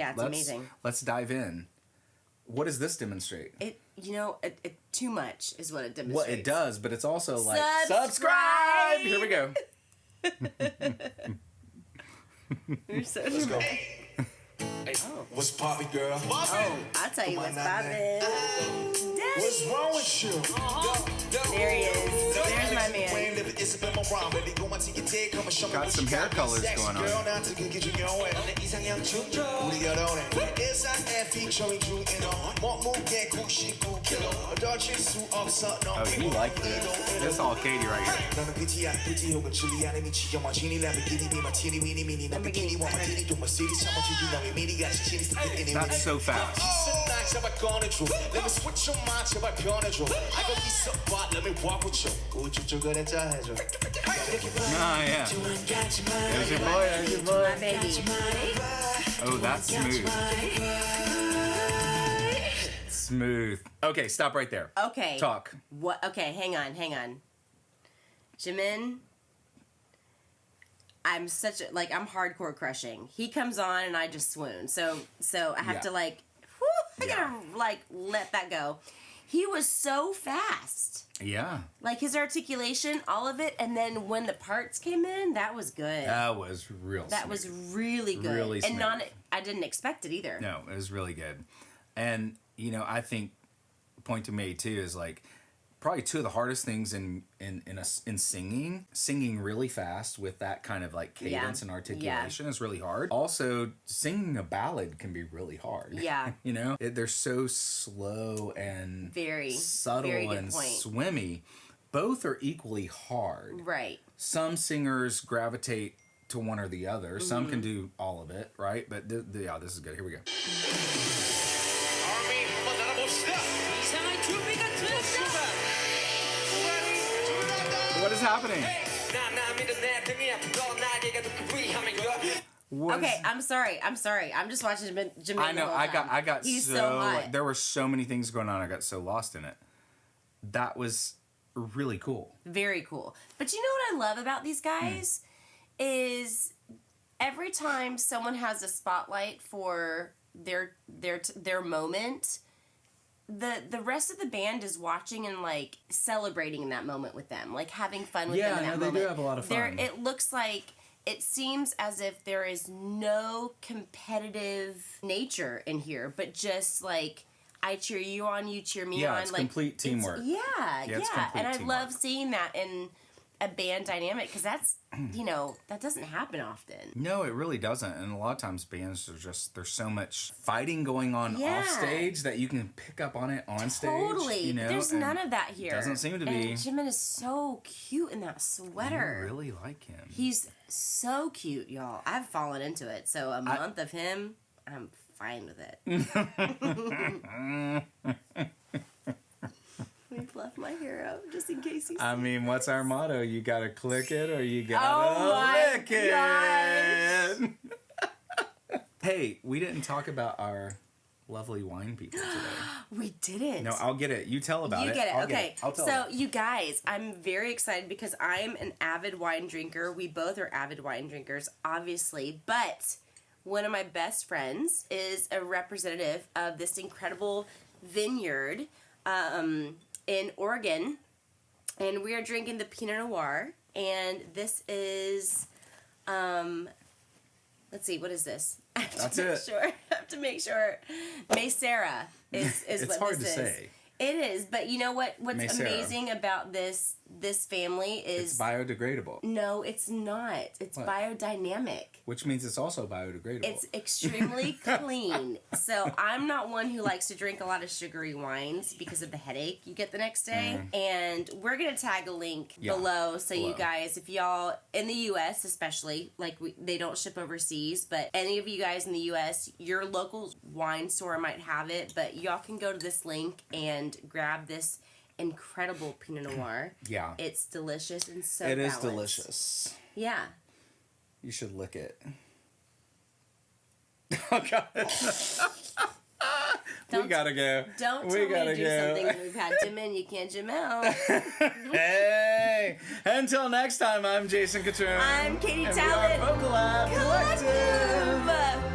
Yeah, it's amazing. Let's dive in. What does this demonstrate? It too much is what it demonstrates. Well, it does, but it's also like subscribe. Here we go. You're so Let's go. Hey, what's poppin', girl? Oh, I'll tell you what's poppin'. What's wrong with you? There he is. There's my man. Got some hair colors going on. Oh, you like this. This is all Katie right here. That's so fast. Ah, yeah. There's your boy, there's your boy. My baby. Oh, that's smooth. Smooth. Okay, stop right there. Okay. Talk. What? Okay, hang on. Jimin, I'm I'm hardcore crushing. He comes on and I just swoon. So I have to I gotta let that go. He was so fast. Yeah. Like his articulation, all of it, and then when the parts came in, that was good. That was real That smooth. was really good. Really and smooth. I didn't expect it either. No, it was really good. And, I think the point to me too is like probably two of the hardest things in singing really fast with that kind of like cadence and articulation is really hard. Also, singing a ballad can be really hard. Yeah. They're so slow and Very subtle very good and point. swimmy. Both are equally hard. Right. Some singers gravitate to one or the other. Some can do all of it, right? But this is good. Here we go. What is happening? Okay, I'm sorry. I'm just watching Jimin. I know. The whole time. I got He's so hot. there were so many things going on. I got so lost in it. That was really cool. Very cool. But you know what I love about these guys is every time someone has a spotlight for their moment, the rest of the band is watching and like celebrating in that moment with them, like having fun with them in that moment. They do have a lot of fun. It looks like it seems as if there is no competitive nature in here, but just like I cheer you on, you cheer me on. It's like complete teamwork. It's complete teamwork. and I love seeing that in a band dynamic because that's that doesn't happen often. No, it really doesn't. And a lot of times bands are just there's so much fighting going on off stage that you can pick up on it on stage. Totally. There's none of that here. Doesn't seem to be. And Jimin is so cute in that sweater. I really like him. He's so cute, y'all. I've fallen into it. So a month of him, I'm fine with it. Let me fluff my hair out just in case you see. I mean, what's our motto? You gotta click it or you gotta lick it. Hey, we didn't talk about our lovely wine people today. We didn't. No, I'll get it. You tell about it. You get it. Okay. I'll tell so, you guys, I'm very excited because I'm an avid wine drinker. We both are avid wine drinkers, obviously. But one of my best friends is a representative of this incredible vineyard in Oregon. And we are drinking the Pinot Noir. And this is, let's see, what is this? That's it. I have to make sure. Macera is it's what hard this to is. say. It is, but you know what? What's Macera. amazing about this family is It's biodegradable. no, it's not. It's What? biodynamic. Which means it's also biodegradable. It's extremely clean. So I'm not one who likes to drink a lot of sugary wines because of the headache you get the next day. And we're going to tag a link below so you guys, if y'all, in the U.S. especially, like they don't ship overseas, but any of you guys in the U.S., your local wine store might have it, but y'all can go to this link and grab this incredible Pinot Noir. Yeah. It's delicious and so It is balanced. delicious. Yeah. You should lick it. Oh, God. We gotta go. Don't we tell me gotta to do go. something we've had Jimin, you can't Jamel. Hey! Until next time, I'm Jason Catron. I'm Katie and Talbot. We are Vocal Lab Collective. Collective.